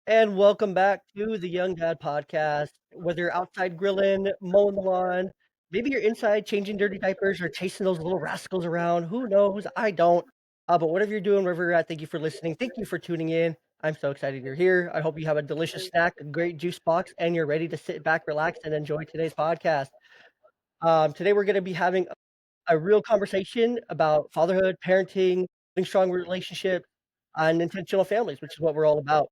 And welcome back to the Young Dad Podcast. Whether you're outside grilling, mowing the lawn, maybe you're inside changing dirty diapers or chasing those little rascals around. Who knows? I don't. But whatever you're doing, wherever you're at, thank you for listening. Thank you for tuning in. I'm so excited you're here. I hope you have a delicious snack, a great juice box, and you're ready to sit back, relax, and enjoy today's podcast. Today, we're going to be having a real conversation about fatherhood, parenting, building strong relationships, and intentional families, which is what we're all about.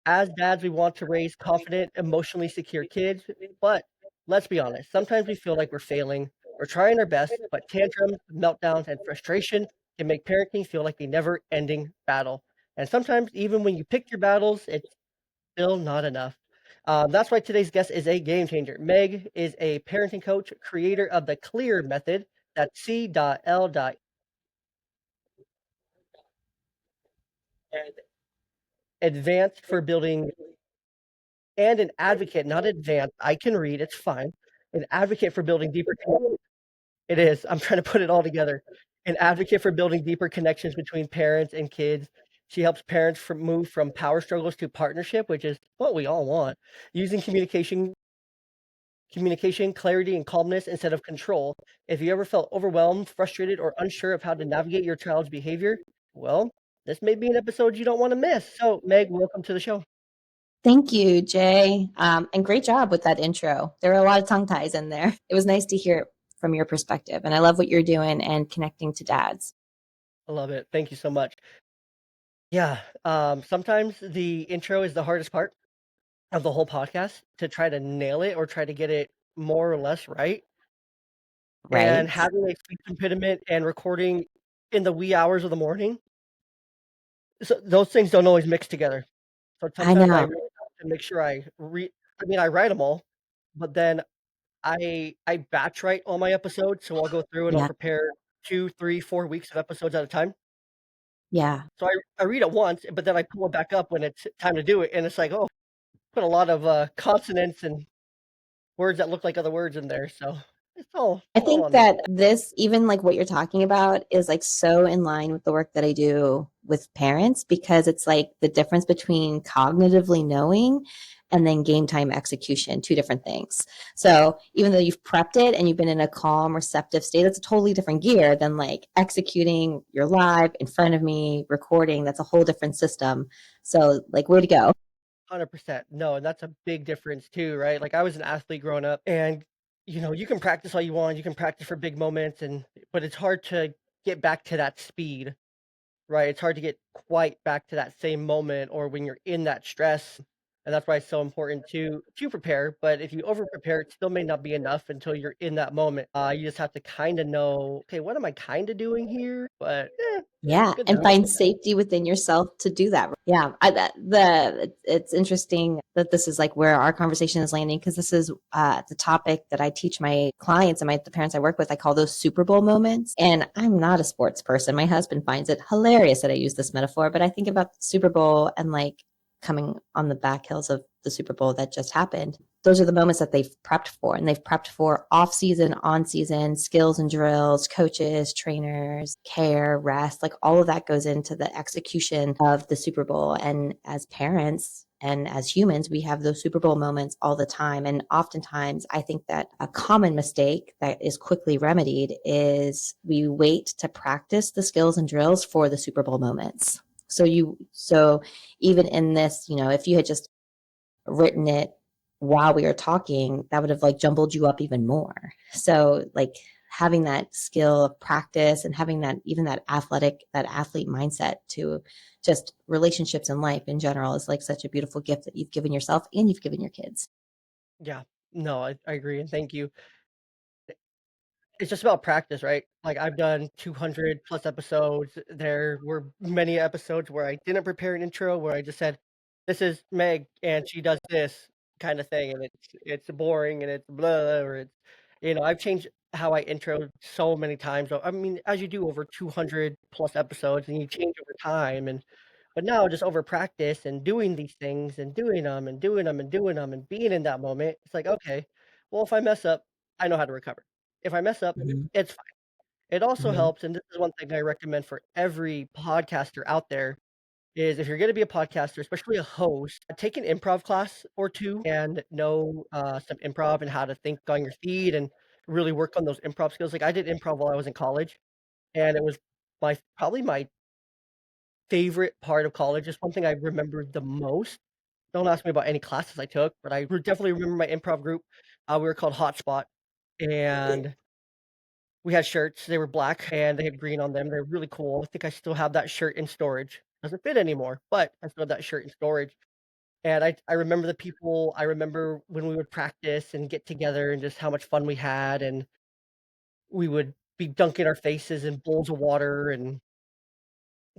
As dads, we want to raise confident, emotionally secure kids, but let's be honest, sometimes we feel like we're failing. We're trying our best, but tantrums, meltdowns, and frustration can make parenting feel like a never ending battle. And sometimes, even when you pick your battles, it's still not enough. That's why today's guest is a game changer. Meg is a parenting coach, creator of the C.L.E.A.R method. That's C.L.E.A.R, advanced for building, and an advocate, not advanced. I can read, it's fine. An advocate for building deeper connections. It is. I'm trying to put it all together. An advocate for building deeper connections between parents and kids. She helps parents move from power struggles to partnership, which is what we all want, using communication, clarity, and calmness instead of control. If you ever felt overwhelmed, frustrated, or unsure of how to navigate your child's behavior, well, this may be an episode you don't want to miss. So, Meg, welcome to the show. Thank you, Jay. And great job with that intro. There were a lot of tongue ties in there. It was nice to hear it from your perspective. And I love what you're doing and connecting to dads. I love it. Thank you so much. Yeah, sometimes the intro is the hardest part of the whole podcast to try to nail it or try to get it more or less right. And Right. having a speech impediment and recording in the wee hours of the morning, so those things don't always mix together. So I sometimes I know. really have to make sure I mean, I write them all, but then I batch write all my episodes, so I'll go through and I'll Yeah. prepare 2, 3, 4 weeks of episodes at a time. Yeah. So I read it once, but then I pull it back up when it's time to do it, and it's like, "Oh, put a lot of, consonants and words that look like other words in there," so I it's all think on me. that this, even like what you're talking about, is like so in line with the work that I do with parents because it's like the difference between cognitively knowing and then game time execution, two different things. So even though you've prepped it and you've been in a calm, receptive state, that's a totally different gear than like executing your live in front of me, recording. That's a whole different system. So, like, way to go. 100%. No, and that's a big difference too, right? Like, I was an athlete growing up, and, you can practice all you want, you can practice for big moments but it's hard to get back to that speed, right? It's hard to get quite back to that same moment or when you're in that stress, and that's why it's so important to prepare, but if you over prepare, it still may not be enough until you're in that moment. You just have to kinda know, "Okay, what am I kinda doing here?" But, Yeah, good and enough. find safety within yourself to do that. Yeah, it's interesting that this is like where our conversation is landing because this is the topic that I teach my clients and the parents I work with. I call those Super Bowl moments, and I'm not a sports person. My husband finds it hilarious that I use this metaphor, but I think about the Super Bowl and like coming on the back hills of the Super Bowl that just happened. Those are the moments that they've prepped for, and they've prepped for off season, on season skills and drills, coaches, trainers, care, rest, like all of that goes into the execution of the Super Bowl. And as parents and as humans, we have those Super Bowl moments all the time. And oftentimes, I think that a common mistake that is quickly remedied is we wait to practice the skills and drills for the Super Bowl moments. So even in this, if you had just written it while we were talking, that would have like jumbled you up even more. So like having that skill of practice and having that even that athlete mindset to just relationships in life in general is like such a beautiful gift that you've given yourself and you've given your kids. Yeah. No, I agree, and thank you. It's just about practice, right? Like, I've done 200 plus episodes. There were many episodes where I didn't prepare an intro, where I just said, "This is Meg, and she does this," kinda thing, and it's boring, and it's blah, or I've changed how I intro so many times. So, I mean, as you do over 200 plus episodes, and you change over time, but now just over practice and doing these things and doing them and doing them and doing them and being in that moment, it's like, "Okay, well, if I mess up, I know how to recover. If I mess up, Mhm. it's fine." It also Mhm. helps, and this is one thing I recommend for every podcaster out there, is if you're gonna be a podcaster, especially a host, take an improv class or 2 and know, some improv and how to think on your feet and really work on those improv skills. Like, I did improv while I was in college, and it was probably my favorite part of college. It's one thing I remember the most. Don't ask me about any classes I took, but I definitely remember my improv group. We were called Hotspot, and we had shirts. They were black and they had green on them. They're really cool. I think I still have that shirt in storage. Doesn't fit anymore, but I still have that shirt in storage. And I remember the people. I remember when we would practice and get together and just how much fun we had, and we would be dunking our faces in bowls of water and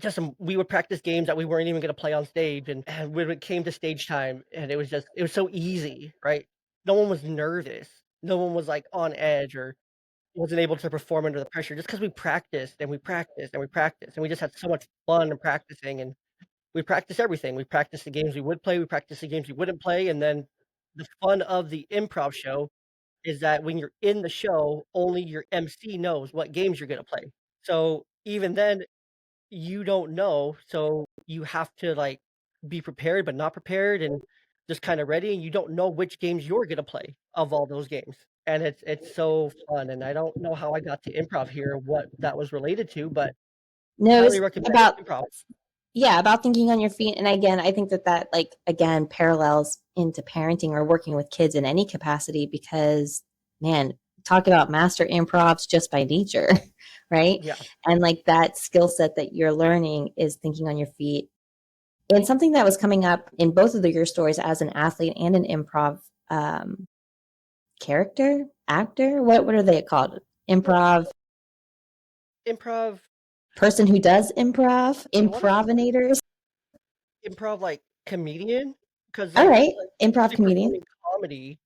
just we would practice games that we weren't even gonna play on stage, and when it came to stage time, and it was so easy, right? No one was nervous. No one was, like, on edge or wasn't able to perform under the pressure just because we practiced, and we practiced, and we practiced, and we just had so much fun in practicing, and we practiced everything. We practiced the games we would play, we practiced the games we wouldn't play, and then the fun of the improv show is that when you're in the show, only your MC knows what games you're gonna play. So, even then, you don't know, so you have to, like, be prepared but not prepared and just kinda ready, and you don't know which games you're gonna play of all those games, and it's so fun, and I don't know how I got to improv here, what that was related to, but No, highly it's recommend about, improv. yeah, about thinking on your feet. And again, I think that like, again, parallels into parenting or working with kids in any capacity because, man, talk about master improvs just by nature, right? Yeah. And like that skill set that you're learning is thinking on your feet. And something that was coming up in both of your stories as an athlete and an improv um, character, actor, what are they called? Well, Improv improv, person who does improv, I wanna say improvinators. improv, like, comedian, because All like, right, improv usually comedian. performing comedy,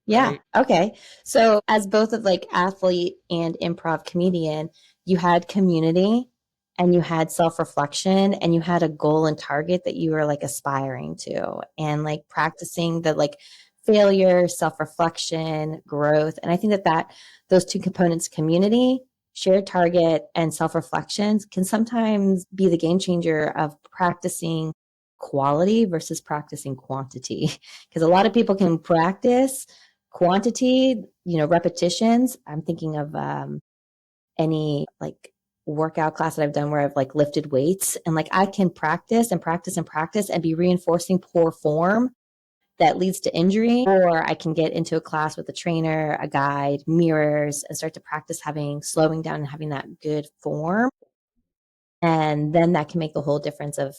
Yeah. right? Okay. So, as both of like athlete and improv comedian, you had community and you had self reflection and you had a goal and target that you were like aspiring to and like practicing the like failure, self reflection, growth. And I think that those two components, community, shared target, and self reflections, can sometimes be the game changer of practicing quality versus practicing quantity. Because a lot of people can practice quantity, repetitions. I'm thinking of any like workout class that I've done where I've like lifted weights and like I can practice and practice and practice and be reinforcing poor form that leads to injury. Or I can get into a class with a trainer, a guide, mirrors, and start to practice slowing down and having that good form. And then that can make the whole difference of,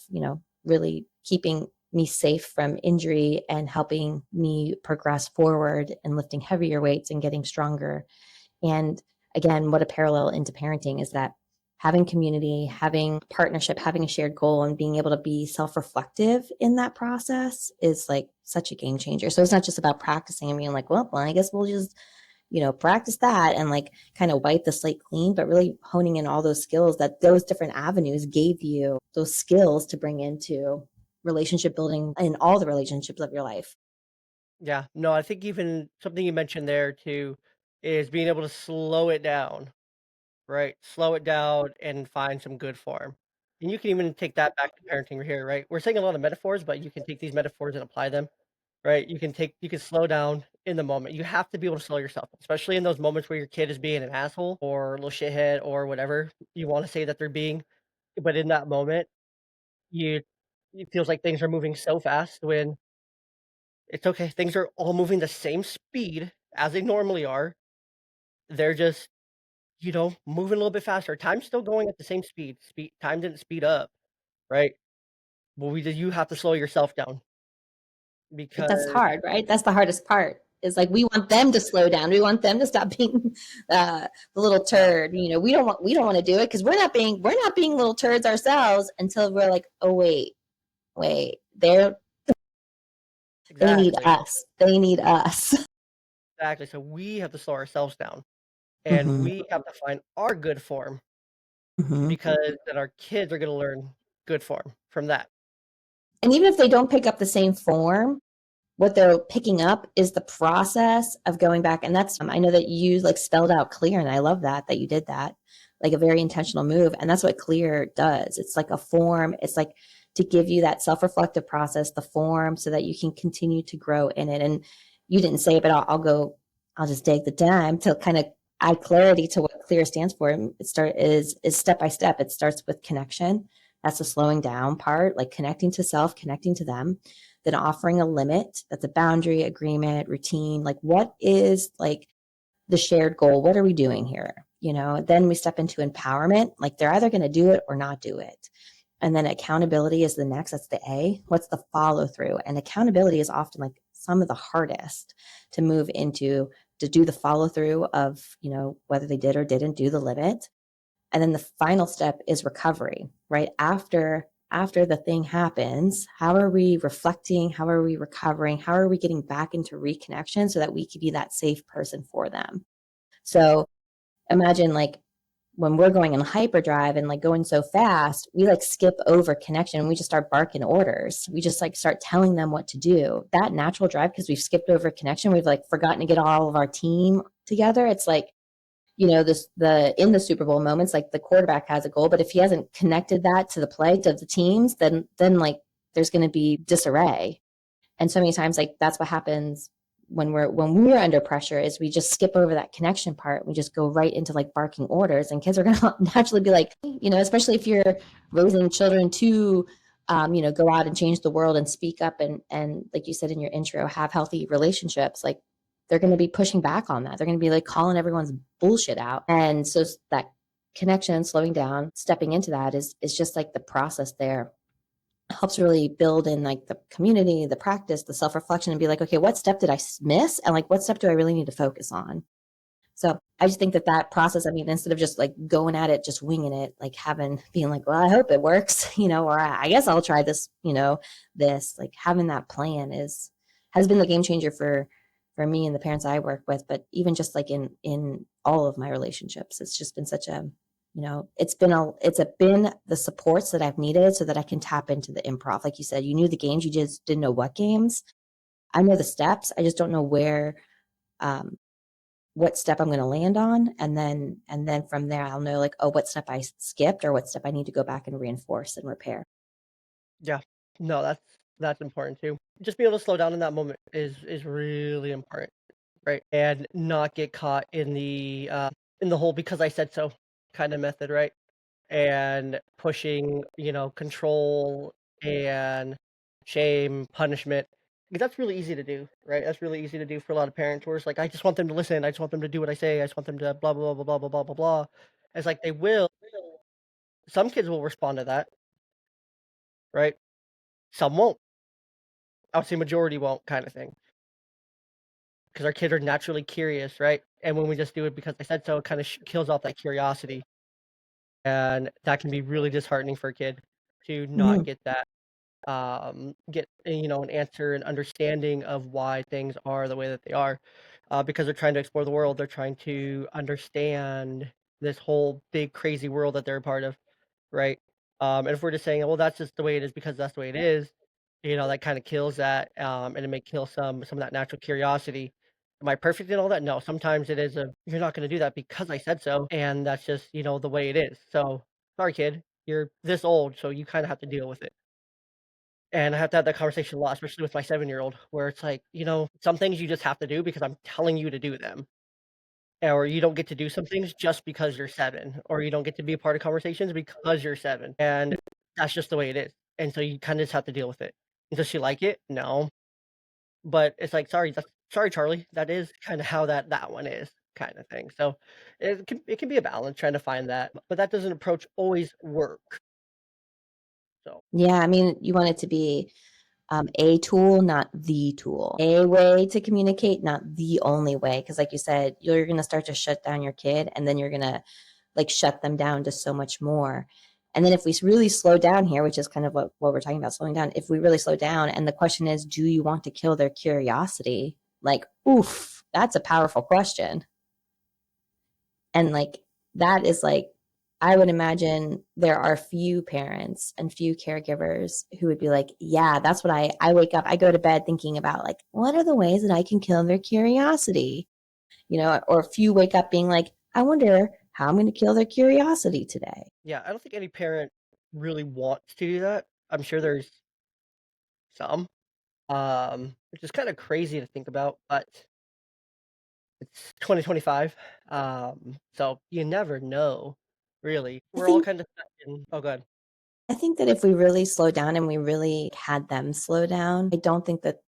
really keeping me safe from injury and helping me progress forward and lifting heavier weights and getting stronger. And again, what a parallel into parenting is that having community, having partnership, having a shared goal, and being able to be self reflective in that process is like such a game changer. So it's not just about practicing and being like, well, I guess we'll just practice that and like kind of wipe the slate clean, but really honing in all those skills that those different avenues gave you those skills to bring into relationship building in all the relationships of your life. Yeah. No, I think even something you mentioned there too is being able to slow it down. Right, slow it down and find some good form. And you can even take that back to parenting here, right? We're saying a lot of metaphors, but you can take these metaphors and apply them, right? You can slow down in the moment. You have to be able to slow yourself, especially in those moments where your kid is being an asshole or a little shithead or whatever you wanna say that they're being. But in that moment, you it feels like things are moving so fast when it's okay. Things are all moving the same speed as they normally are. They're just moving a little bit faster. Time's still going at the same speed. Time didn't speed up, right? But you have to slow yourself down That's because hard, right? That's the hardest part. Is like we want them to slow down. We want them to stop being the little yeah, turd. We don't want to do it because we're not being little turds ourselves until we're like, oh wait, they need exactly, us. They need us. exactly. So we have to slow ourselves down, and Hmm. we have to find our good form Hmm. because then our kids are gonna learn good form from that. And even if they don't pick up the same form, what they're picking up is the process of going back. And that's, I know that you like spelled out clear, and I love that you did that, like a very intentional move. And that's what clear does. It's like a form. It's like to give you that self-reflective process, the form, so that you can continue to grow in it. And you didn't say it, but I'll just take the time to kind of add clarity to what C.L.E.A.R stands for. Is step by step. It starts with connection. That's the slowing down part, like connecting to self, connecting to them, then offering a limit. That's a boundary, agreement, routine. Like, what is like the shared goal? What are we doing here? Then we step into empowerment. Like, they're either going to do it or not do it. And then accountability is the next. That's the A. What's the follow through? And accountability is often like some of the hardest to move into, to do the follow through of, whether they did or didn't do the limit. And then the final step is recovery, right? After the thing happens, how are we reflecting? How are we recovering? How are we getting back into reconnection so that we can be that safe person for them? So imagine, like, when we're going in hyperdrive and like going so fast, we like skip over connection and we just start barking orders. We just like start telling them what to do. That natural drive, because we've skipped over connection, we've like forgotten to get all of our team together. It's like, in the Super Bowl moments, like the quarterback has a goal, but if he hasn't connected that to the play, to the teams, then like there's going to be disarray. And so many times, like, that's what happens when we're under pressure, is we just skip over that connection part. We just go right into like barking orders, and kids are going to naturally be like, especially if you're raising children to, go out and change the world and speak up, and like you said in your intro, have healthy relationships. Like, they're going to be pushing back on that. They're going to be like calling everyone's bullshit out. And so that connection, slowing down, stepping into that is just like the process there helps really build in like the community, the practice, the self-reflection, and be like, okay, what step did I miss? And like, what step do I really need to focus on? So I just think that process, I mean, instead of just like going at it, just winging it, like being like, well, I hope it works, or I guess I'll try this, this, like, having that plan has been the game changer for me and the parents I work with. But even just like in all of my relationships, it's just been such a, it's been the supports that I've needed so that I can tap into the improv. Like you said, you knew the games, you just didn't know what games. I know the steps, I just don't know where, what step I'm going to land on. And then from there, I'll know like, oh, what step I skipped or what step I need to go back and reinforce and repair. Yeah. No, that's important too. Just being able to slow down in that moment is really important, right? And not get caught in the whole "because I said so" kind of method, right? And pushing, control and shame, punishment. Because that's really easy to do, right? That's really easy to do for a lot of parents where it's like, I just want them to listen. I just want them to do what I say. I just want them to blah, blah, blah, blah, blah, blah, blah, blah. It's like they will. Some kids will respond to that, right? Some won't. I would say majority won't, kind of thing. Because our kids are naturally curious, right? And when we just do it because I said so, it kind of kills off that curiosity. And that can be really disheartening for a kid to not Mhm. get that get an answer and understanding of why things are the way that they are, because they're trying to explore the world. They're trying to understand this whole big crazy world that they're a part of, right? And if we're just saying, well, that's just the way it is because that's the way it is, that kind of kills that, and it may kill some of that natural curiosity. Am I perfect in all that? No. Sometimes it is a you're not going to do that because I said so, and that's just the way it is. So sorry, kid, you're this old, so you kind of have to deal with it. And I have to have that conversation a lot, especially with my 7-year-old, where it's like, some things you just have to do because I'm telling you to do them. Or you don't get to do some things just because you're 7, or you don't get to be a part of conversations because you're 7, and that's just the way it is. And so you kinda just have to deal with it. Does she like it? No. But it's like, sorry, Charlie, that is kinda how that one is, kinda thing. So it can be a balance trying to find that, but that doesn't approach always work. So Yeah, I mean, you want it to be a tool, not the tool. A way to communicate, not the only way. Because, like you said, you're going to start to shut down your kid, and then you're going to like shut them down to so much more. And then if we really slow down here, which is kind of what we're talking about, slowing down, if we really slow down, and the question is, do you want to kill their curiosity? Like, oof, that's a powerful question. And like, that is like, I would imagine there are few parents and few caregivers who would be like, yeah, that's what I wake up, I go to bed thinking about, like, what are the ways that I can kill their curiosity? Or a few wake up being like, I wonder how I'm going to kill their curiosity today. yeah, I don't think any parent really wants to do that. I'm sure there's some, which is kinda crazy to think about, but it's 2025, so you never know, really. I We're all think kinda stuck in oh, good. I think that if we really slow down and we really had them slow down, I don't think that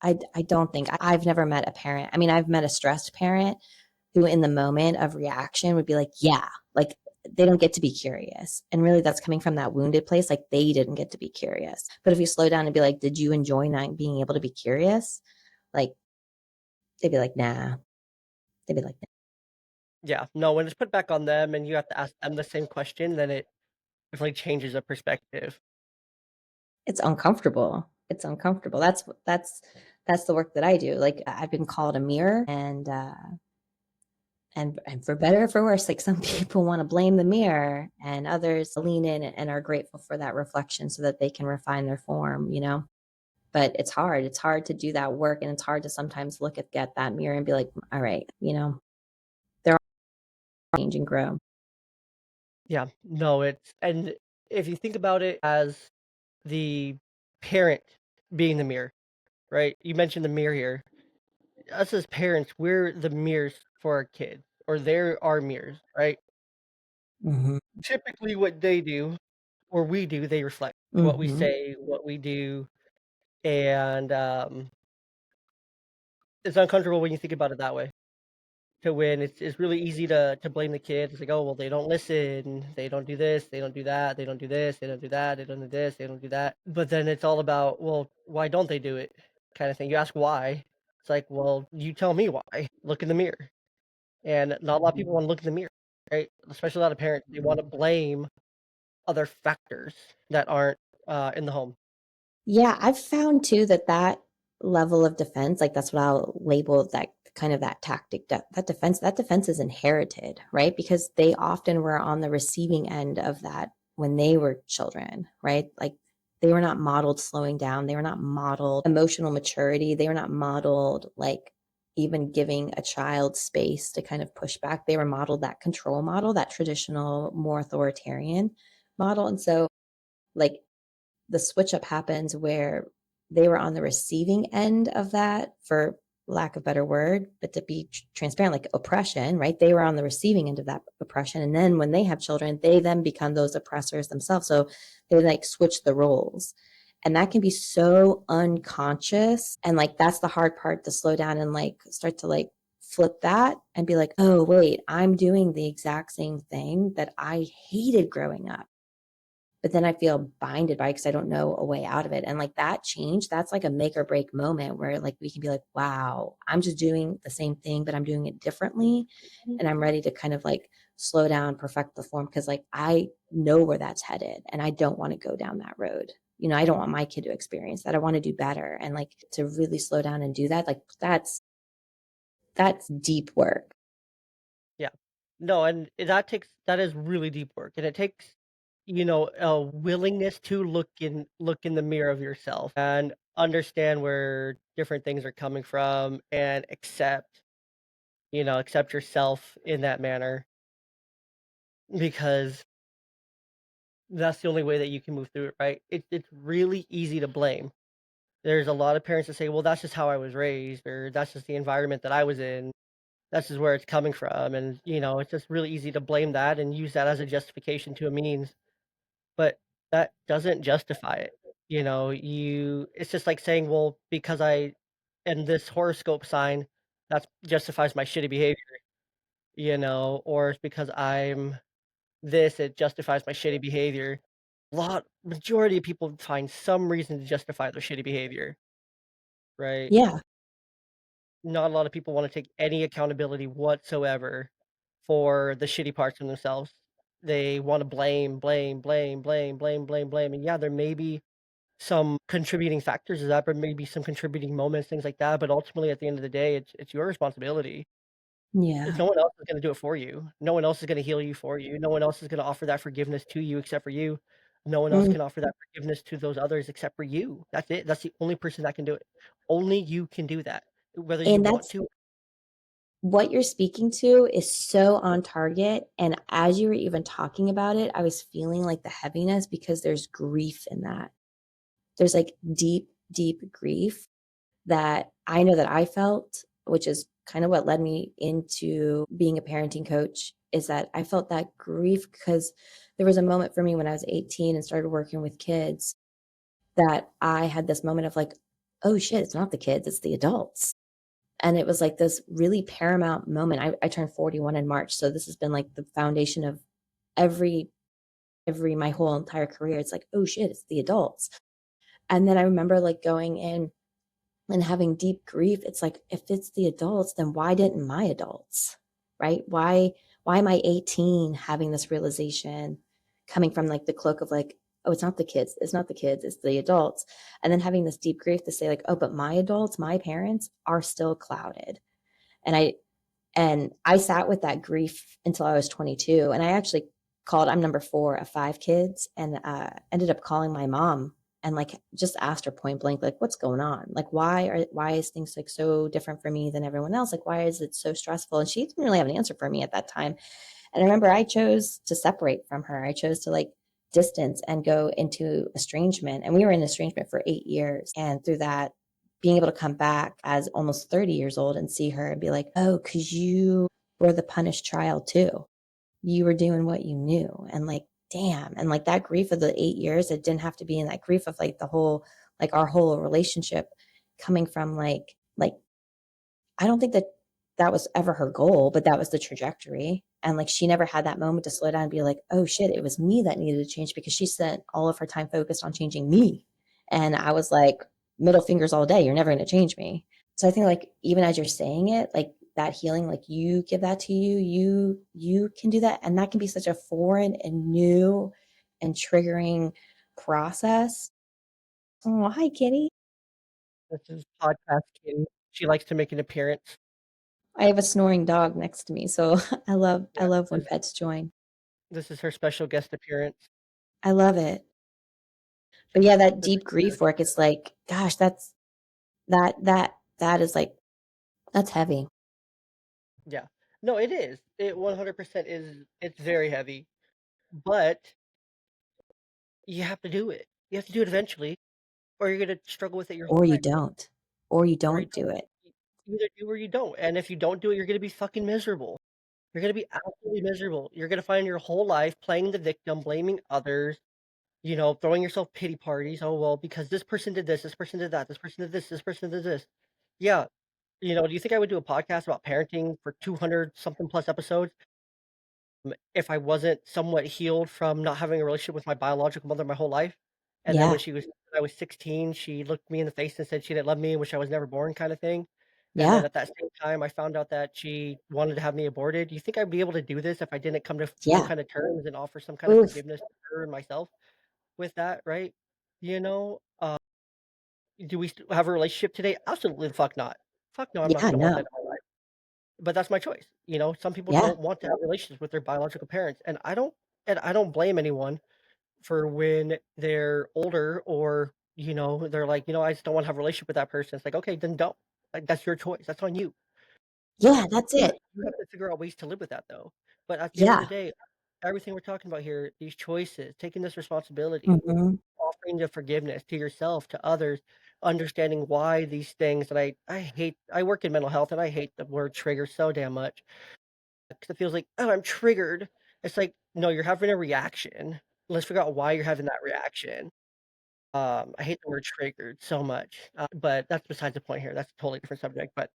I don't think I've never met a parent. I mean, I've met a stressed parent who in the moment of reaction would be like, "Yeah," like they don't get to be curious. And really that's coming from that wounded place, like they didn't get to be curious. But if you slow down and be like, "Did you enjoy not being able to be curious?" Like they'd be like, "Nah." They'd be like, "Nah." Yeah, no, when it's put back on them and you have to ask them the same question, then it definitely changes the perspective. It's uncomfortable. It's uncomfortable. That's the work that I do. Like I've been called a mirror and for better or for worse, like some people want to blame the mirror and others lean in and are grateful for that reflection so that they can refine their form, you know? But it's hard. It's hard to do that work and it's hard to sometimes look at that mirror and be like, all right, you know, they're all change and grow. Yeah, no, it's and if you think about it as the parent being the mirror, right? You mentioned the mirror here. Us as parents, we're the mirrors for our kids, or they're our mirrors, right? Hmm. Typically, what they do or we do, they reflect what we Hmm. say, what we do, and it's uncomfortable when you think about it that way. To when it's really easy to blame the kids. It's like, oh well, they don't listen, they don't do this, they don't do that, they don't do this, they don't do that, they don't do this, they don't do that. But then it's all about, well, why don't they do it? Kind of thing. You ask why. It's like, well, you tell me why. Look in the mirror. And not a lot of people want to look in the mirror, right? Especially a lot of parents. They want to blame other factors that aren't in the home. Yeah, I've found too that that level of defense, like that's what I'll label that kind of that tactic, that defense is inherited, right? Because they often were on the receiving end of that when they were children, right? Like they were not modeled slowing down, they were not modeled emotional maturity, they were not modeled like even giving a child space to kind of push back. They were modeled that control model, that traditional, more authoritarian model. And so, like, the switch up happens where they were on the receiving end of that, for lack of a better word, but to be transparent, like oppression, right? They were on the receiving end of that oppression. And then when they have children, they then become those oppressors themselves. So they like switch the roles. And that can be so unconscious. And like that's the hard part, to slow down and like start to like flip that and be like, oh, wait, I'm doing the exact same thing that I hated growing up, but then I feel binded by it because I don't know a way out of it. And like that change, that's like a make or break moment where like we can be like, wow, I'm just doing the same thing, but I'm doing it differently. And I'm ready to kind of like slow down, perfect the form because like I know where that's headed and I don't want to go down that road. You know, I don't want my kid to experience that. I want to do better. And like to really slow down and do that, like that's deep work. Yeah. No, and that is really deep work, and it takes, a willingness to look in the mirror of yourself and understand where different things are coming from and accept yourself in that manner because that's the only way that you can move through it, right? It's really easy to blame. There's a lot of parents that say, "Well, that's just how I was raised," or "That's just the environment that I was in. That's just where it's coming from." And, it's just really easy to blame that and use that as a justification to a means, but that doesn't justify it. It's just like saying, "Well, because I am this horoscope sign, that justifies my shitty behavior," or it's because I'm this, it justifies my shitty behavior. Majority of people find some reason to justify their shitty behavior, right? Yeah. Not a lot of people wanna take any accountability whatsoever for the shitty parts of themselves. They wanna blame, blame, blame, blame, blame, blame, blame, and yeah, there may be some contributing factors to that, but maybe some contributing moments, things like that, but ultimately, at the end of the day, it's your responsibility. It's Yeah. no one else is gonna do it for you. No one else is gonna heal you for you. No one else is gonna offer that forgiveness to you except for you. No one else Mm. can offer that forgiveness to those others except for you. That's it. That's the only person that can do it. Only you can do that, whether you And want that's to. What you're speaking to is so on target. And as you were even talking about it, I was feeling like the heaviness because there's grief in that. There's like deep, deep grief that I know that I felt, which is kind of what led me into being a parenting coach, is that I felt that grief because there was a moment for me when I was 18 and started working with kids that I had this moment of like, oh shit, it's not the kids, it's the adults. And it was like this really paramount moment. I turned 41 in March. So this has been like the foundation of every my whole entire career. It's like, oh shit, it's the adults. And then I remember like going in and having deep grief. It's like, if it's the adults, then why didn't my adults? Right? Why am I 18 having this realization coming from like the cloak of like, oh, it's not the kids, it's not the kids, it's the adults. And then having this deep grief to say, like, oh, but my adults, my parents are still clouded. And I sat with that grief until I was 22. And I actually called, I'm number 4 of 5 kids, and ended up calling my mom and like just asked her point blank, like, what's going on? Like, why is things like so different for me than everyone else? Like, why is it so stressful? And she didn't really have an answer for me at that time. And I remember I chose to separate from her. I chose to like distance and go into estrangement. And we were in estrangement for 8 years. And through that, being able to come back as almost 30 years old and see her and be like, oh, because you were the punished child too. You were doing what you knew. And like, damn. And like that grief of the 8 years, it didn't have to be in that grief of like the whole, like our whole relationship coming from like I don't think that that was ever her goal, but that was the trajectory. And like she never had that moment to slow down and be like, oh shit, it was me that needed to change, because she spent all of her time focused on changing me. And I was like, middle fingers all day, you're never going to change me. So I think like even as you're saying it, like that healing, like you give that to you can do that. And that can be such a foreign and new and triggering process. Oh, hi, Kitty. This is podcast Kitty. She likes to make an appearance. I have a snoring dog next to me, so I Yeah, love when pets join. this is her special guest appearance. I love it. But yeah, that This is deep grief work is like, gosh, that is like that's heavy. yeah. No, it is. It 100% is. It's very heavy, but you have to do it. You have to do it eventually, or you're gonna struggle with it your whole Or you life, don't. Or you or you don't do don't. it. You either do or you don't, and if you don't do it, you're gonna be fucking miserable. You're gonna be absolutely miserable. You're gonna find your whole life playing the victim, blaming others, throwing yourself pity parties. Oh, well, because this person did this person did that, this person did this person did this. Yeah, do you think I would do a podcast about parenting for 200 something plus episodes if I wasn't somewhat healed from not having a relationship with my biological mother my whole life? And then Yeah. when I was 16, she looked me in the face and said she didn't love me and wish I was never born kind of thing. And then Yeah. at that same time, I found out that she wanted to have me aborted. Do you think I'd be able to do this if I didn't come to some Yeah. kind of terms and offer some kind of Oof. forgiveness to her and myself with that, right? You know, uh, do we have a relationship today? Absolutely the fuck not. Fuck no, I'm not Yeah, gonna want that no. in my life. But that's my choice. Some people Yeah. don't want to have relationships with their biological parents, and I don't blame anyone for when they're older or, they're like, I just don't want to have a relationship with that person. It's like, okay, then don't. Like, that's your choice. That's on you. Yeah, that's You it. you have to figure out ways to live with that though. But at the end of the Yeah. day, everything we're talking about here, these choices, taking this responsibility, Mhm. offering the forgiveness to yourself, to others, understanding why these things, and I work in mental health and I hate the word trigger so damn much. 'Cause it feels like, "Oh, I'm triggered." It's like, "No, you're having a reaction. Let's figure out why you're having that reaction." I hate the word triggered so much, but that's besides the point here. That's a totally different subject, but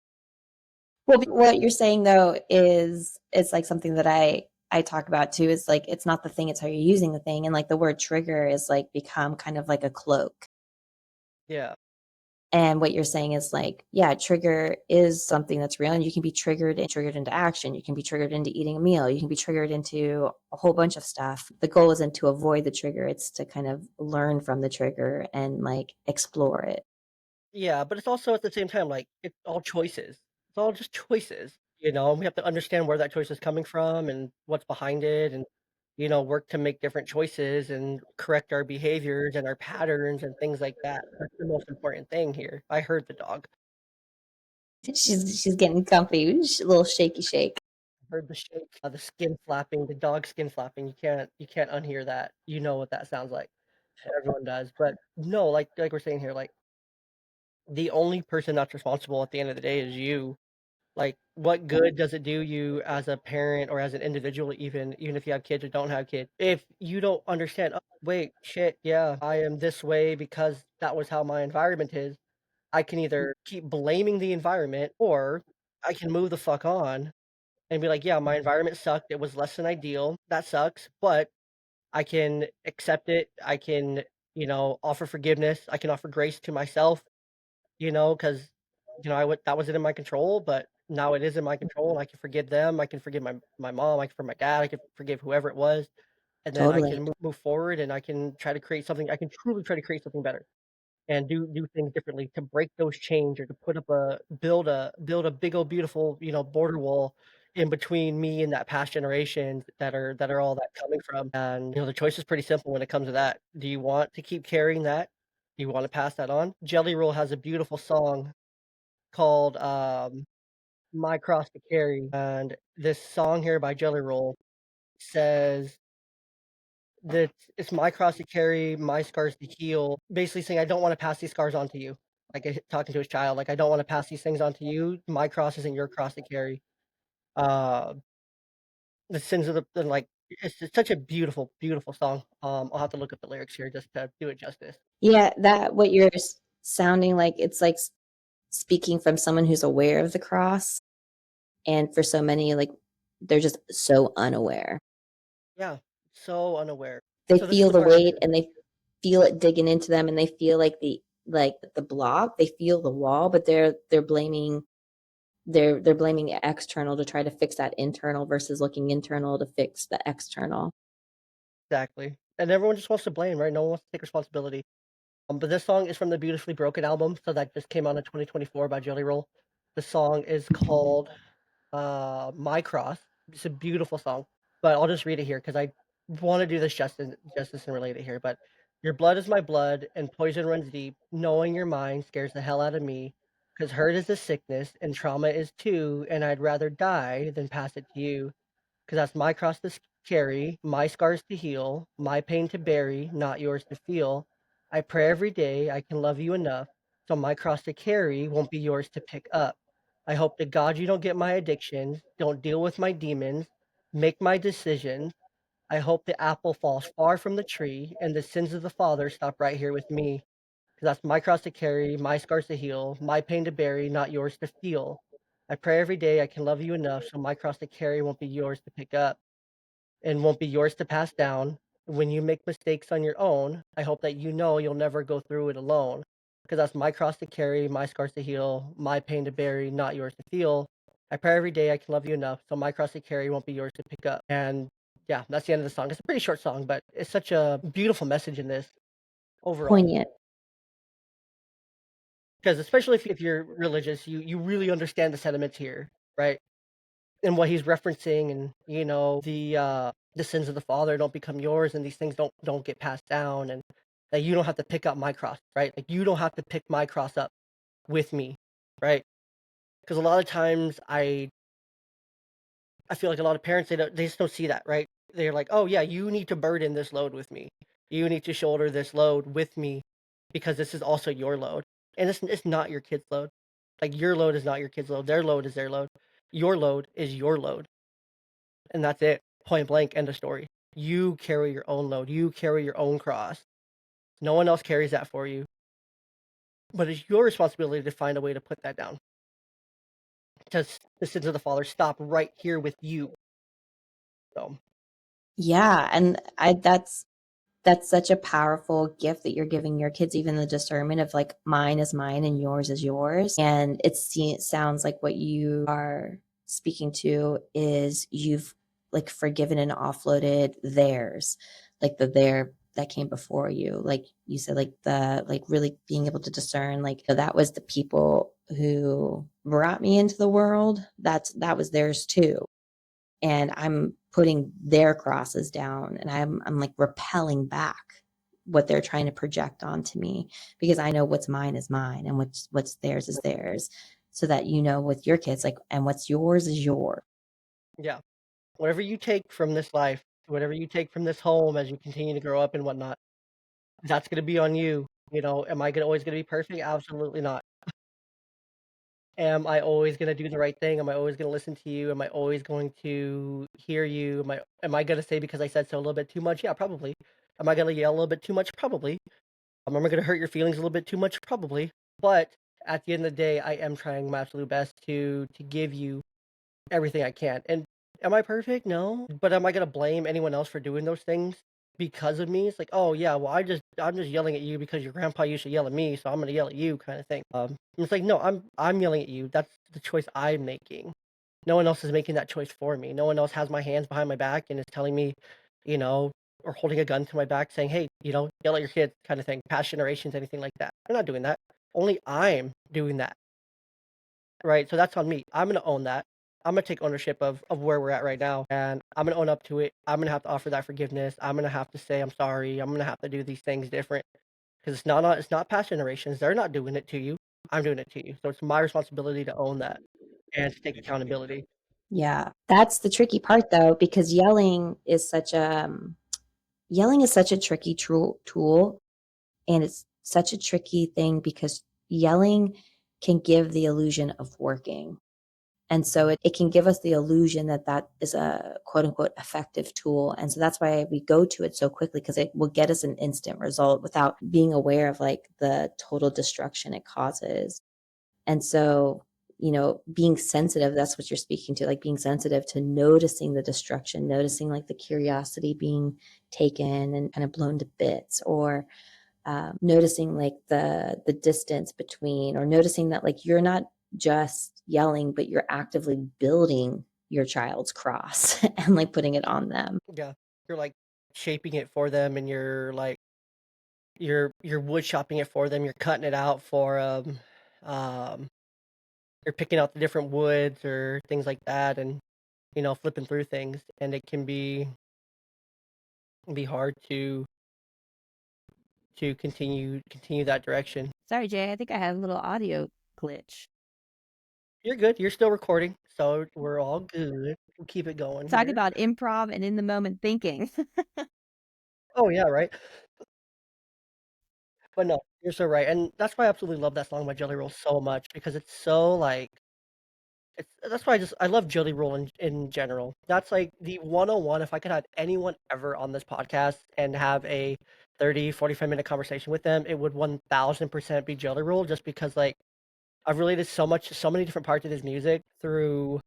Well, what you're saying though is like something that I talk about too, is like it's not the thing, it's how you're using the thing. And like the word trigger is like become kind of like a cloak. yeah. And what you're saying is like, yeah, trigger is something that's real, and you can be triggered and triggered into action. You can be triggered into eating a meal. You can be triggered into a whole bunch of stuff. The goal isn't to avoid the trigger, it's to kind of learn from the trigger and like explore it. Yeah, but it's also at the same time, like, it's all choices. It's all just choices, and we have to understand where that choice is coming from and what's behind it and, work to make different choices and correct our behaviors and our patterns and things like that. That's the most important thing here. I heard the dog. She's getting comfy, a little shaky shake. Heard the shake, the skin flapping, the dog skin flapping. You can't unhear that. You know what that sounds like. Everyone does. But no, like we're saying here, like the only person that's responsible at the end of the day is you. Like, what good does it do you as a parent or as an individual, even if you have kids or don't have kids, if you don't understand, oh, wait, shit, yeah, I am this way because that was how my environment is. I can either keep blaming the environment or I can move the fuck on and be like, yeah, my environment sucked. It was less than ideal. That sucks, but I can accept it. I can, offer forgiveness. I can offer grace to myself, because I would that wasn't in my control, but now it is in my control, and I can forgive them. I can forgive my mom. I can forgive my dad. I can forgive whoever it was, and then I Totally. can move forward, and I can try to create something. I can truly try to create something better and do things differently to break those chains or to put up a build a big old beautiful border wall in between me and that past generation that are all that coming from. And the choice is pretty simple when it comes to that. Do you want to keep carrying that? Do you want to pass that on? Jelly Roll has a beautiful song called My Cross to Carry, and this song here by Jelly Roll says that it's my cross to carry, my scars to heal. Basically saying, I don't want to pass these scars on to you. Like talking to his child, like I don't want to pass these things on to you. My cross isn't your cross to carry. Uh, the sins of like it's such a beautiful, beautiful song. I'll have to look up the lyrics here just to do it justice. Yeah, that what you're sounding like, it's like speaking from someone who's aware of the cross. And for so many, like, they're just so unaware. Yeah, so unaware. They So this is feel the the part I'm weight and they feel it digging into them and they feel like the block, they feel the wall, but they're blaming they're blaming external to try to fix that internal versus looking internal to fix the external. exactly. And everyone just wants to blame, right? No one wants to take responsibility. But this song is from the Beautifully Broken album, so that just came out in 2024 by Jelly Roll. The song is called My Cross. It's a beautiful song, but I'll just read it here because I want to do this justice and relate it here. But your blood is my blood, and poison runs deep. Knowing your mind scares the hell out of me, because hurt is a sickness, and trauma is too. And I'd rather die than pass it to you, because that's my cross to carry, my scars to heal, my pain to bury, not yours to feel. I pray every day I can love you enough, so my cross to carry won't be yours to pick up. I hope to God you don't get my addictions, don't deal with my demons, make my decisions. I hope the apple falls far from the tree and the sins of the father stop right here with me. Because that's my cross to carry, my scars to heal, my pain to bury, not yours to feel. I pray every day I can love you enough so my cross to carry won't be yours to pick up and won't be yours to pass down. When you make mistakes on your own, I hope that you know you'll never go through it alone. Because that's my cross to carry, my scars to heal, my pain to bury, not yours to feel. I pray every day I can love you enough so my cross to carry won't be yours to pick up. And yeah, that's the end of the song. It's a pretty short song, but it's such a beautiful message in this overall. Poignant. Because especially if you're religious, you really understand the sentiments here, right? And what he's referencing, and the sins of the father don't become yours, and these things don't get passed down, and that you don't have to pick up my cross, right? Like you don't have to pick my cross up with me, right? Because a lot of times I feel like a lot of parents they just don't see that, right? They're like, oh yeah, you need to burden this load with me, you need to shoulder this load with me, because this is also your load, and it's not your kid's load. Like your load is not your kid's load. Their load is their load. Your load is your load. And that's it. Point blank, end of story. You carry your own load. You carry your own cross. No one else carries that for you. But it's your responsibility to find a way to put that down. Because the sins of the Father stop right here with you. So Yeah, and I that's such a powerful gift that you're giving your kids, even the discernment of like mine is mine and yours is yours. And it sounds like what you are speaking to is you've like forgiven and offloaded theirs, like the their that came before you. Like you said, like the like really being able to discern, like that was the people who brought me into the world. That was theirs too, and I'm putting their crosses down and I'm like repelling back what they're trying to project onto me because I know what's mine is mine and what's theirs is theirs. so that you know with your kids, like, and what's yours is yours. Yeah. Whatever you take from this life, whatever you take from this home as you continue to grow up and whatnot, that's gonna be on you. You know, am I gonna always gonna be perfect? Absolutely not. Am I always gonna do the right thing? Am I always gonna listen to you? Am I always going to hear you? Am I gonna say because I said so a little bit too much? Yeah, probably. Am I gonna yell a little bit too much? Probably. Am I gonna hurt your feelings a little bit too much? Probably. But at the end of the day, I am trying my absolute best to give you everything I can. And am I perfect? No. But am I gonna blame anyone else for doing those things because of me? It's like, oh yeah, well I'm just yelling at you because your grandpa used to yell at me, so I'm gonna yell at you kind of thing. It's like no, I'm yelling at you. That's the choice I'm making. No one else is making that choice for me. No one else has my hands behind my back and is telling me, you know, or holding a gun to my back saying, hey, yell at your kids kind of thing, past generations, anything like that. They're not doing that. Only I'm doing that. Right, so that's on me. I'm gonna own that. I'm gonna take ownership of where we're at right now, and I'm gonna own up to it. I'm gonna have to offer that forgiveness. I'm gonna have to say I'm sorry. I'm gonna have to do these things different because it's not past generations. They're not doing it to you. I'm doing it to you. So it's my responsibility to own that and to take accountability. Yeah, that's the tricky part though, because yelling is such a tricky tool, and it's such a tricky thing because yelling can give the illusion of working. And so it can give us the illusion that that is a quote unquote effective tool. And so that's why we go to it so quickly, because it will get us an instant result without being aware of like the total destruction it causes. And so, being sensitive, that's what you're speaking to, like being sensitive to noticing the destruction, noticing like the curiosity being taken and kind of blown to bits, or noticing like the distance between, or noticing that like you're not just yelling, but you're actively building your child's cross and like putting it on them. Yeah, you're like shaping it for them, and you're like you're wood shopping it for them. You're cutting it out for them. Um, you're picking out the different woods or things like that, and flipping through things, and it can be hard to continue that direction. Sorry, Jay, I think I had a little audio glitch. You're good. You're still recording, so we're all good. We'll keep it going Talk here. about improv and in the moment thinking. Oh yeah, right. But no, you're so right, and that's why I absolutely love that song by Jelly Roll so much because it's so like that's why I love Jelly Roll in general. That's like the 101. If I could have anyone ever on this podcast and have a 30-45 minute conversation with them, it would 1000% be Jelly Roll just because like I've related so much to so many different parts of his music through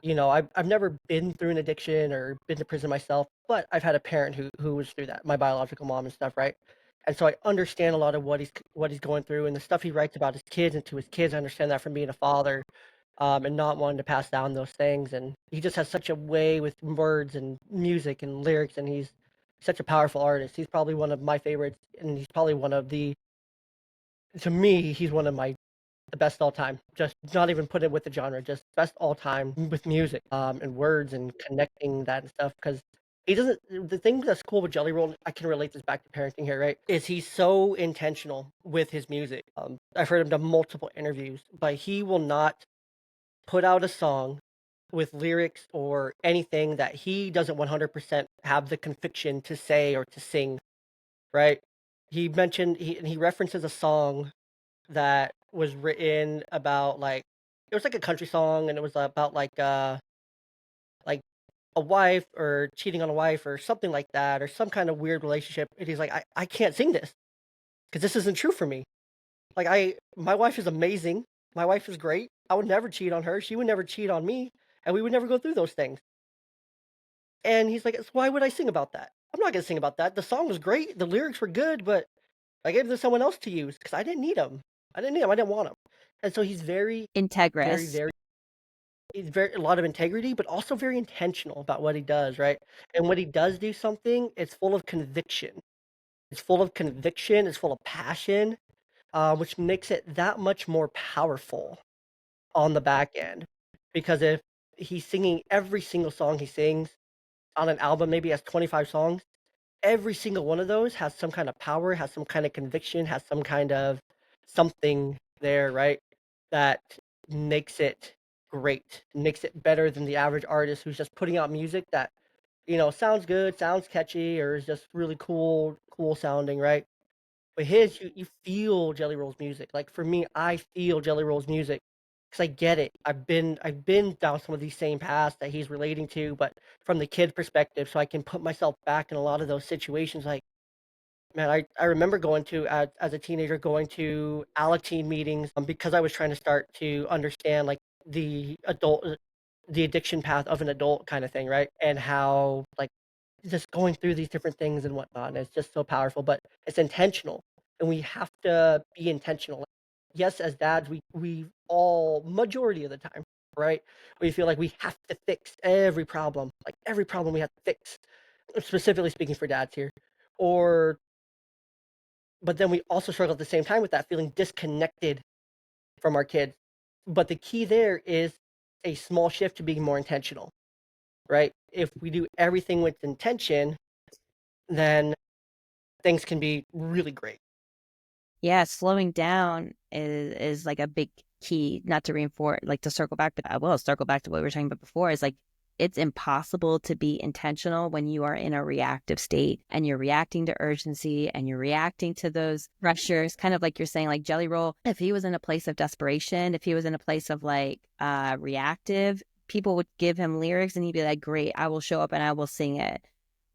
I've never been through an addiction or been to prison myself, but I've had a parent who was through that, my biological mom and stuff, right? And so I understand a lot of what he's going through and the stuff he writes about his kids and to his kids. I understand that from being a father, and not wanting to pass down those things. And he just has such a way with words and music and lyrics, and he's such a powerful artist. He's probably one of my favorites, and he's probably one of the to me, he's one of my the best all time. Just not even put it with the genre, just best all time with music, and words and connecting that and stuff. Because he doesn't. The thing that's cool with Jelly Roll, I can relate this back to parenting here, right? Is he's so intentional with his music. I've heard him do multiple interviews, but he will not put out a song with lyrics or anything that he doesn't 100% have the conviction to say or to sing, right? He references a song that was written about, like it was like a country song, and it was about, like a wife or cheating on a wife or something like that, or some kind of weird relationship, and he's like, "I can't sing this because this isn't true for me. Like, my wife is amazing. My wife is great. I would never cheat on her. She would never cheat on me, and we would never go through those things." And he's like, "So why would I sing about that? I'm not gonna sing about that. The song was great, the lyrics were good, but I gave them to someone else to use because I didn't need them. I didn't need them. I didn't want them." And so he's very, Integrous. very he's very a lot of integrity, but also very intentional about what he does, right? And when he does do something, it's full of conviction. It's full of conviction, it's full of passion, which makes it that much more powerful on the back end. Because if he's singing every single song he sings on an album, maybe he has 25 songs, every single one of those has some kind of power, has some kind of conviction, has some kind of something there, right? that makes it great, makes it better than the average artist who's just putting out music that, sounds good, sounds catchy, or is just really cool sounding, right? But his, you feel Jelly Roll's music. Like for me, I feel Jelly Roll's music because I get it. I've been down some of these same paths that he's relating to, but from the kid perspective, so I can put myself back in a lot of those situations. Like, man, I remember going to as a teenager going to Alateen meetings because I was trying to start to understand like the adult the addiction path of an adult kind of thing, right? And how like just going through these different things and whatnot. And it's just so powerful, but it's intentional, and we have to be intentional. Yes, as dads, we all majority of the time, right? We feel like we have to fix every problem, like every problem we have to fix. Specifically speaking for dads here, or but then we also struggle at the same time with that feeling disconnected from our kids. But the key there is a small shift to being more intentional, right? If we do everything with intention, then things can be really great. Yeah, slowing down is like a big key, not to reinforce, like to circle back, but I will circle back to what we were talking about before is like it's impossible to be intentional when you are in a reactive state and you're reacting to urgency and you're reacting to those pressures, kind of like you're saying, like Jelly Roll, if he was in a place of desperation, if he was in a place of like reactive, people would give him lyrics and he'd be like, great, I will show up and I will sing it.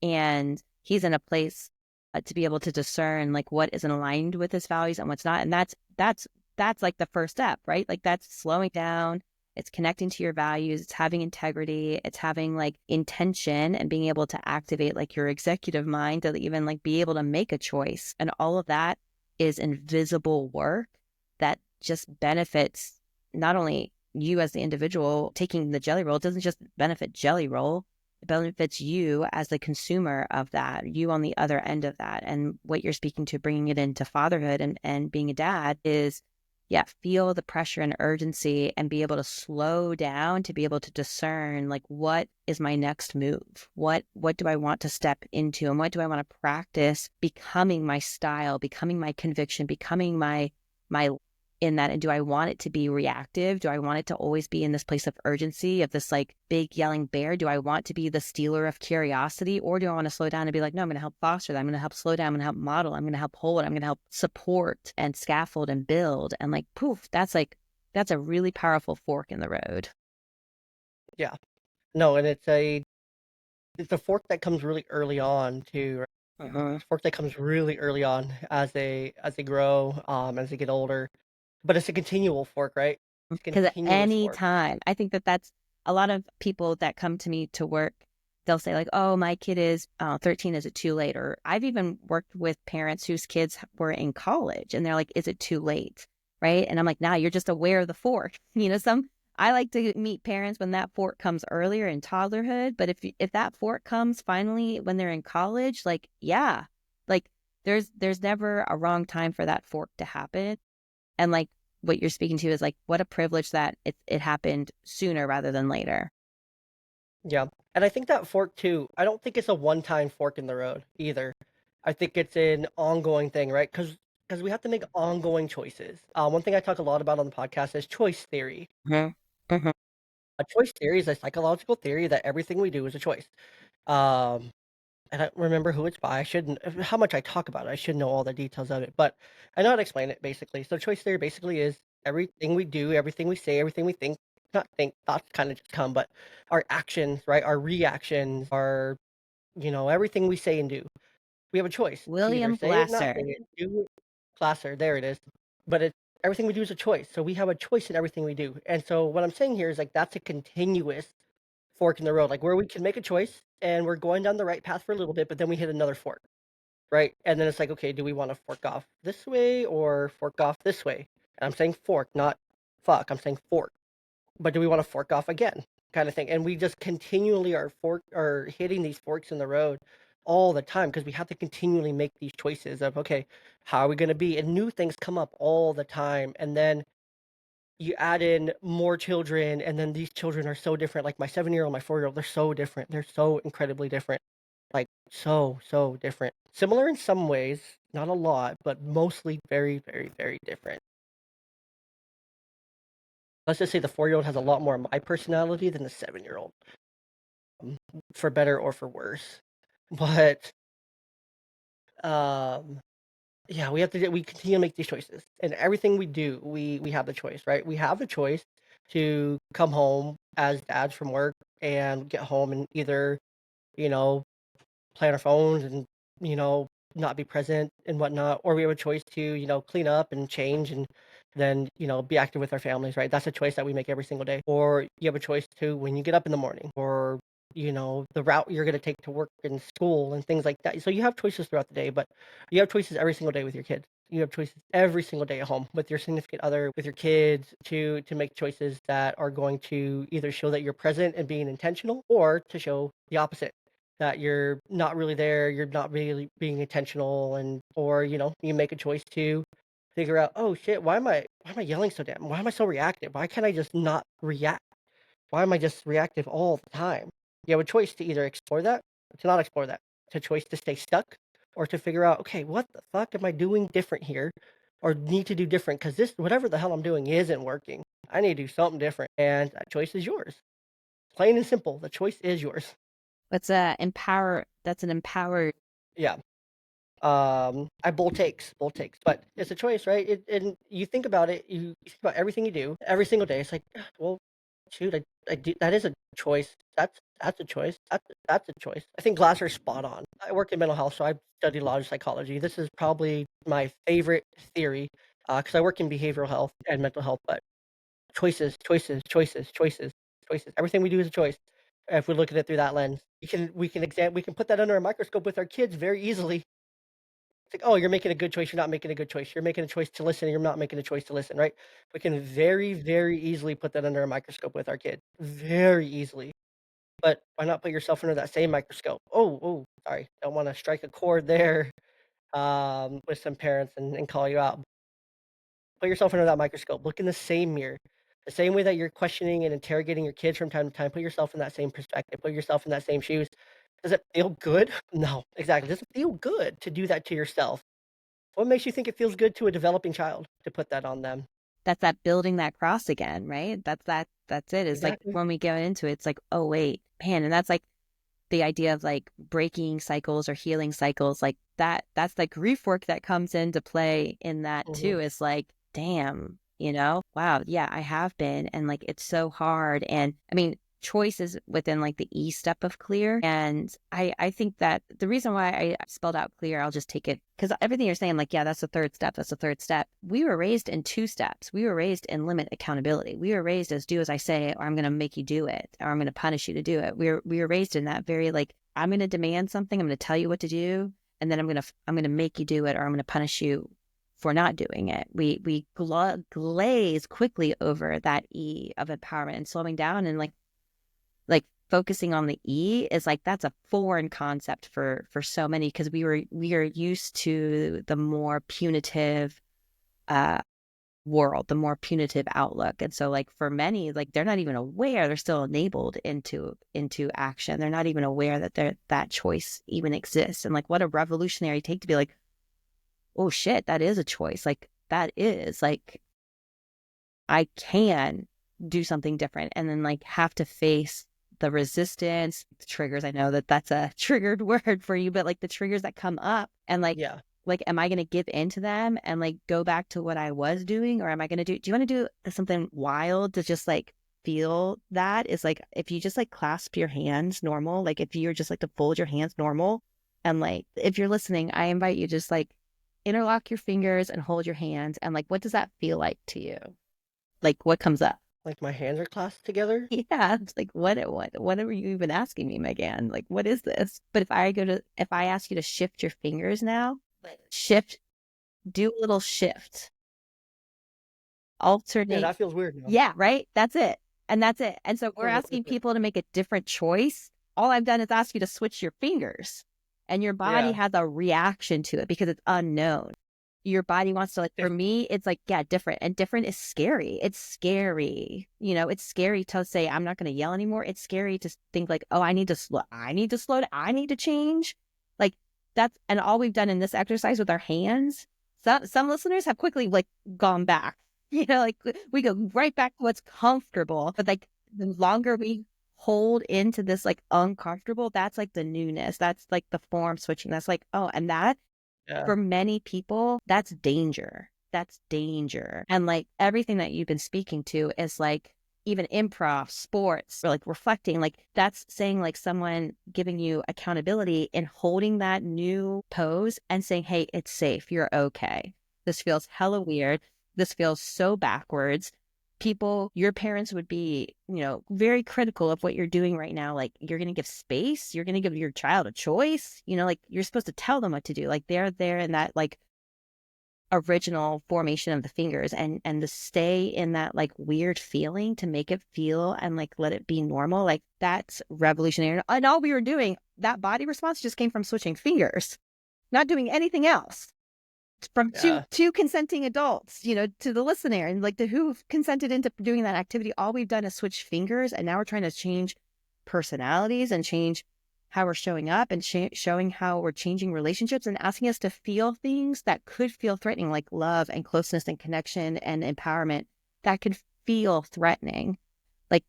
And he's in a place to be able to discern like what isn't aligned with his values and what's not. And that's like the first step, right? Like that's slowing down. It's connecting to your values. It's having integrity. It's having like intention and being able to activate like your executive mind to even like be able to make a choice. And all of that is invisible work that just benefits not only you as the individual taking the Jelly Roll. It doesn't just benefit Jelly Roll, it benefits you as the consumer of that, you on the other end of that. And what you're speaking to, bringing it into fatherhood and being a dad is, yeah, feel the pressure and urgency and be able to slow down to be able to discern like what is my next move? What do I want to step into and what do I want to practice becoming my style, becoming my conviction, becoming my in that. And do I want it to be reactive? Do I want it to always be in this place of urgency, of this like big yelling bear? Do I want to be the stealer of curiosity? Or do I want to slow down and be like, no, I'm going to help foster that. I'm going to help slow down. I'm going to help model. I'm going to help hold. I'm going to help support and scaffold and build. And like, poof, that's a really powerful fork in the road. Yeah. No, and it's a fork that comes really early on too. Right? Uh-huh. It's a fork that comes really early on as they grow, as they get older. But it's a continual fork, right? It's a Because at continuous any fork. time, I think that's a lot of people that come to me to work. They'll say like, "Oh, my kid is 13. Is it too late?" Or I've even worked with parents whose kids were in college, and they're like, "Is it too late?" Right? And I'm like, "Nah, you're just aware of the fork." Some I like to meet parents when that fork comes earlier in toddlerhood, but if that fork comes finally when they're in college, like yeah, like there's never a wrong time for that fork to happen. And like what you're speaking to is like what a privilege that it happened sooner rather than later. Yeah. And I think that fork too, I don't think it's a one-time fork in the road either. I think it's an ongoing thing, right? Because we have to make ongoing choices. One thing I talk a lot about on the podcast is choice theory. Mhm. Mhm. A choice theory is a psychological theory that everything we do is a choice. Um, I don't remember who it's by. I shouldn't how much I talk about it. I should know all the details of it, but I know how to explain it basically. So choice theory basically is everything we do, everything we say, everything we think, not think, thoughts kind of just come, but our actions, right? Our reactions, everything we say and do. We have a choice to either William say it, not say Glasser. it, do it, classer, there it is. But it's everything we do is a choice. So we have a choice in everything we do. And so what I'm saying here is like that's a continuous fork in the road, like where we can make a choice and we're going down the right path for a little bit, but then we hit another fork, right? And then it's like, okay, do we want to fork off this way or fork off this way? And I'm saying fork, not fuck. I'm saying fork. But do we want to fork off again? Kind of thing. And we just continually are hitting these forks in the road all the time because we have to continually make these choices of okay, how are we going to be? And new things come up all the time. And then you add in more children, and then these children are so different. Like my 7-year-old, my 4-year-old, they're so different. They're so incredibly different. Like so different. Similar in some ways, not a lot, but mostly very, very, very different. Let's just say the 4-year-old has a lot more of my personality than the 7-year-old, for better or for worse. But, um, yeah, we continue to make these choices. And everything we do, we have the choice, right? We have the choice to come home as dads from work and get home and either, you know, play on our phones and, you know, not be present and whatnot, or we have a choice to, you know, clean up and change and then, you know, be active with our families, right? That's a choice that we make every single day. Or you have a choice to when you get up in the morning, or, you know, the route you're going to take to work and school and things like that. So you have choices throughout the day, but you have choices every single day with your kids. You have choices every single day at home with your significant other, with your kids, to make choices that are going to either show that you're present and being intentional, or to show the opposite, that you're not really there, you're not really being intentional, and or, you know, you make a choice to figure out, "Oh shit, why am I yelling so damn? Why am I so reactive? Why can't I just not react? Why am I just reactive all the time?" You have a choice to either explore that or to not explore that. It's a choice to stay stuck or to figure out, "Okay, what the fuck am I doing different here or need to do different? Because this whatever the hell I'm doing isn't working. I need to do something different." And that choice is yours. Plain and simple, the choice is yours. What's a empower? That's an empowered. Yeah. I bold takes, but it's a choice, right? And you think about it, you think about everything you do every single day. It's like, "Ah, well, shoot, I do, that is a choice. That's a choice. That's a choice." I think Glasser's spot on. I work in mental health, so I've studied a lot of psychology. This is probably my favorite theory because I work in behavioral health and mental health. But choices, choices, choices, choices, choices. Everything we do is a choice. If we look at it through that lens, we can put that under a microscope with our kids very easily. It's like, "Oh, you're making a good choice, you're not making a good choice. You're making a choice to listen, you're not making a choice to listen," right? We can very, very easily put that under a microscope with our kid. Very easily. But why not put yourself under that same microscope? Oh, sorry. Don't wanna strike a chord there, with some parents and call you out. Put yourself under that microscope. Look in the same mirror. The same way that you're questioning and interrogating your kids from time to time, put yourself in that same perspective. Put yourself in that same shoes. Does it feel good? No, exactly. Does it feel good to do that to yourself? What makes you think it feels good to a developing child to put that on them? That's that building that cross again, right? That's it. It's like Exactly. when we go into it, it's like, oh wait, man, and that's like the idea of like breaking cycles or healing cycles, like that's like grief work that comes into play in that Mhm. too. Is like, damn, wow, yeah, I have been, and like it's so hard. And I mean, choice is within like the E step of clear. And I think that the reason why I spelled out clear, I'll just take it because everything you're saying, like, yeah, that's the third step, that's the third step. We were raised in two steps. We were raised in limit accountability. We were raised as do as I say, or I'm going to make you do it, or I'm going to punish you to do it. We were raised in that very like, I'm going to demand something, I'm going to tell you what to do, and then I'm going to make you do it, or I'm going to punish you for not doing it. We glaze quickly over that E of empowerment, and slowing down and like focusing on the E is like, that's a foreign concept for so many, because we are used to the more punitive uh world, the more punitive outlook. And so like for many, like they're not even aware, they're still enabled into action. They're not even aware that that choice even exists. And like, what a revolutionary take to be like, oh shit, that is a choice. Like that is like, I can do something different, and then like have to face the resistance, the triggers. I know that that's a triggered word for you, but like the triggers that come up, and Yeah. like, am I going to give into them and like go back to what I was doing? Or am I going to do you want to do something wild to just like feel that? Is like, if you just like clasp your hands normal, like if you're just like to fold your hands normal, and like, if you're listening, I invite you just like interlock your fingers and hold your hands. And like, what does that feel like to you? Like, what comes up? Like my hands are clasped together? Yeah, it's like, what are you even asking me, MegAnne? Like, what is this? But if I ask you to shift your fingers now, like shift, do a little shift, Yeah, alternate. that feels weird now. Yeah, right. That's it. And that's it. And so we're Feels a little asking different. people to make a different choice. All I've done is ask you to switch your fingers, and your body Yeah. has a reaction to it because it's unknown. Your body wants to, like, for If me, it's like, yeah, different. And different is scary. It's scary. It's scary to say, I'm not going to yell anymore. It's scary to think like, oh, I need to slow down. I need to change. Like and all we've done in this exercise with our hands, some listeners have quickly like gone back. Like we go right back to what's comfortable. But like the longer we hold into this like uncomfortable, that's like the newness. That's like the form switching. That's like, oh, and that Yeah. for many people, that's danger. That's danger. And like everything that you've been speaking to is like even improv, sports, or like reflecting, like that's saying like someone giving you accountability and holding that new pose and saying, hey, it's safe. You're okay. This feels hella weird. This feels so backwards. People, your parents would be, very critical of what you're doing right now. Like you're going to give space. You're going to give your child a choice. Like you're supposed to tell them what to do. Like they're there in that like original formation of the fingers and to stay in that like weird feeling to make it feel and like let it be normal. Like that's revolutionary. And all we were doing, that body response just came from switching fingers, not doing anything else. From Yeah. two consenting adults, to the listener and like to who consented into doing that activity. All we've done is switch fingers, and now we're trying to change personalities and change how we're showing up and showing how we're changing relationships and asking us to feel things that could feel threatening, like love and closeness and connection and empowerment that could feel threatening. Like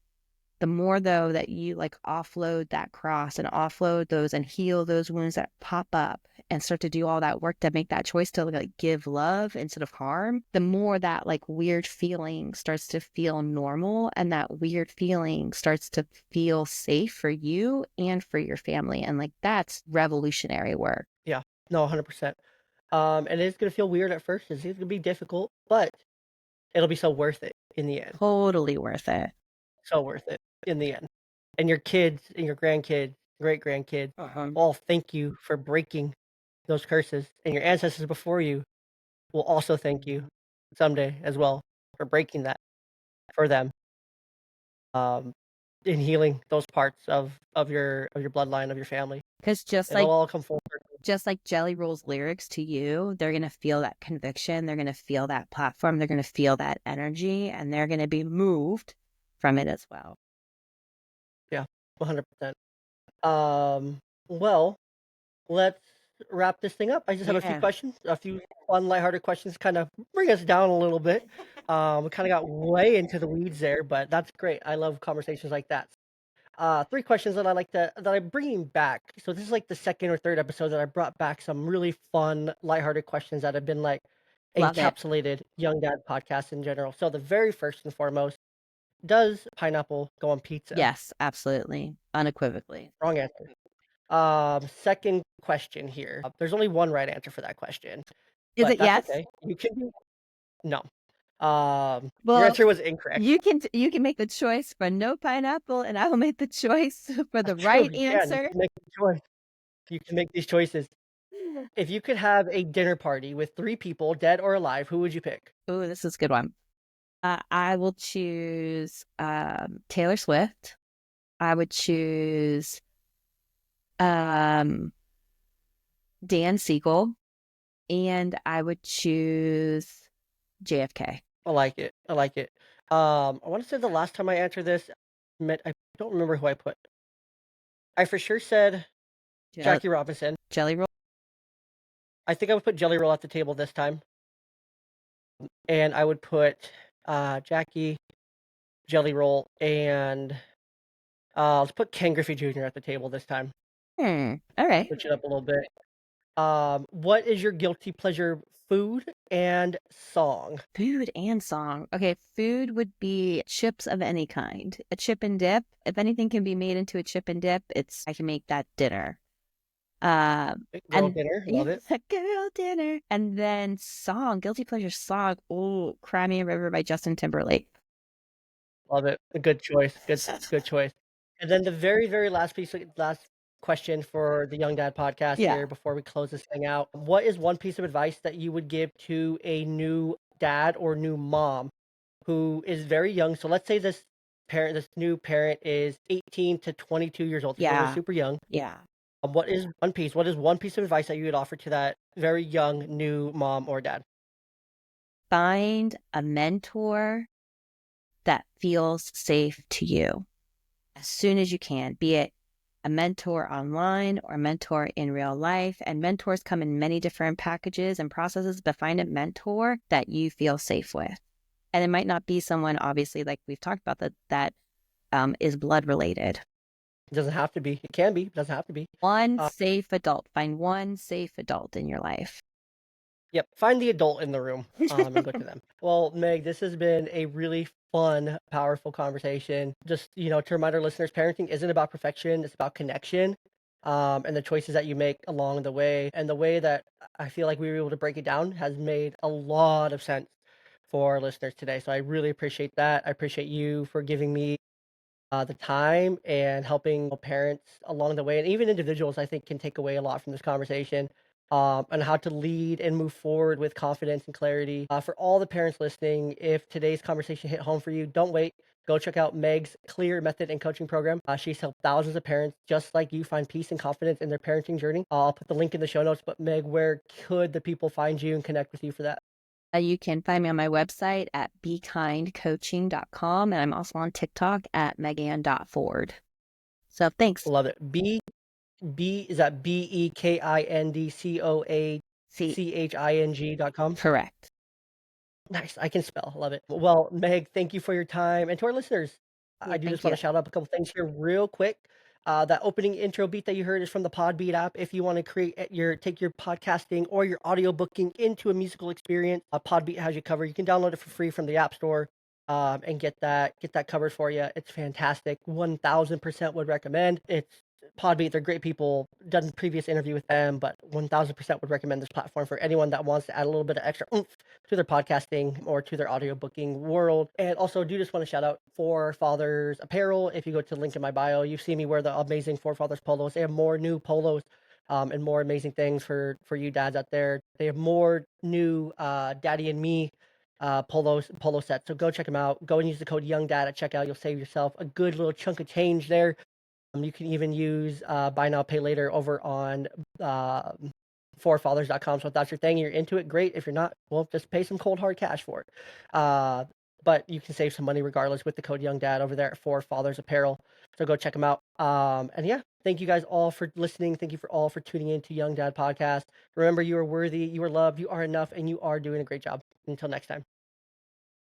the more though that you like offload that cross and offload those and heal those wounds that pop up and start to do all that work to make that choice to like give love instead of harm, the more that like weird feeling starts to feel normal, and that weird feeling starts to feel safe for you and for your family. And like that's revolutionary work. Yeah. No, 100%. And it's gonna feel weird at first. It's gonna be difficult, but it'll be so worth it in the end. Totally worth it. So worth it in the end. And your kids and your grandkids, great grandkids, Uh-huh. all thank you for breaking those curses, and your ancestors before you will also thank you someday as well for breaking that for them. Um, in healing those parts of your bloodline, of your family. Because It'll all come full circle. just like Jelly Roll's lyrics to you, they're going to feel that conviction. They're going to feel that platform. They're going to feel that energy, and they're going to be moved from it as well. Yeah, 100%. Well, let's wrap this thing up. I just have a few Yeah. questions, a few fun, lighthearted questions, kind of bring us down a little bit. We kind of got way into the weeds there, but that's great. I love conversations like that. Three questions that I'm bringing back. So this is like the second or third episode that I brought back some really fun, lighthearted questions that have been like Love it. encapsulated Young Dad podcast in general. So the very first and foremost, does pineapple go on pizza? Yes, absolutely. Unequivocally. Wrong answer. Second question here. There's only one right answer for that question, Is but it that's yes? okay. You can do no. Your Well, answer was incorrect. you can make the choice for no pineapple, and I will make the choice for the That's true. right You can. You answer. can make the choice. You can make these choices. If you could have a dinner party with three people, dead or alive, who would you pick? Oh, this is a good one. I will choose Taylor Swift. I would choose Dan Siegel, and I would choose JFK. I like it. I like it. I want to say the last time I answered this, I don't remember who I put. I for sure said Jel- Jackie Robinson. Jelly Roll. I think I would put Jelly Roll at the table this time, and I would put Jackie, Jelly Roll, and let's put Ken Griffey Jr. at the table this time. All right. Switch it up a little bit. What is your guilty pleasure food and song? Food and song. Okay, food would be chips of any kind. A chip and dip. If anything can be made into a chip and dip, I can make that dinner. Girl And dinner, yeah, love it. a girl dinner. And then song, guilty pleasure song. Oh, Cry Me a River by Justin Timberlake. Love it. A good choice. Good choice. And then the very, very last question for the Young Dad podcast Yeah. here before we close this thing out. What is one piece of advice that you would give to a new dad or new mom who is very young? So let's say this new parent is 18 to 22 years old. So they're Yeah. super young. Yeah. What is one piece of advice that you would offer to that very young new mom or dad? Find a mentor that feels safe to you as soon as you can, be it a mentor online or a mentor in real life. And mentors come in many different packages and processes, but find a mentor that you feel safe with. And it might not be someone, obviously, like we've talked about, that is blood related. It doesn't have to be. It can be. It doesn't have to be. One Uh, safe adult. Find one safe adult in your life. yep. Find the adult in the room, and go to them. Well, Meg, this has been a really fun, powerful conversation. Just, to remind our listeners, parenting isn't about perfection. It's about connection, and the choices that you make along the way. And the way that I feel like we were able to break it down has made a lot of sense for our listeners today. So I really appreciate that. I appreciate you for giving me the time and helping parents along the way, and even individuals, I think, can take away a lot from this conversation, on how to lead and move forward with confidence and clarity. For all the parents listening, if today's conversation hit home for you, don't wait. Go check out Meg's Clear Method and Coaching Program. She's helped thousands of parents just like you find peace and confidence in their parenting journey. I'll put the link in the show notes. But Meg, where could the people find you and connect with you for that? You can find me on my website at bekindcoaching.com. And I'm also on TikTok at MegAnne.Ford. So thanks. Love it. Is that See, BEKINDCOACHING.com? correct. Nice. I can spell. Love it. Well, Meg, thank you for your time. And to our listeners, Yeah, I do just thank want you. to shout out a couple things here real quick. That opening intro beat that you heard is from the Podbeat app. If you want to take your podcasting or your audio booking into a musical experience, Podbeat has you covered. You can download it for free from the App Store, and get that covered for you. It's fantastic. 1000% would recommend. It's Podbeat. They're great people. Done previous interview with them, but 1000% would recommend this platform for anyone that wants to add a little bit of extra oomph to their podcasting or to their audio booking world. And also, do just want to shout out For Fathers Apparel. If you go to the link in my bio, you see me wear the amazing Forefathers polos. They have more new polos, and more amazing things for you dads out there. They have more new Daddy and Me polo sets. So go check them out. Go and use the code Young Dad at checkout. You'll save yourself a good little chunk of change there. You can even use buy now, pay later over on uh, forfathers.com. So if that's your thing, you're into it, great. If you're not, well, just pay some cold hard cash for it. But you can save some money regardless with the code Young Dad over there at For Fathers Apparel. So go check them out. And yeah, thank you guys all for listening. Thank you for all for tuning in to Young Dad Podcast. Remember, you are worthy, you are loved, you are enough, and you are doing a great job. Until next time.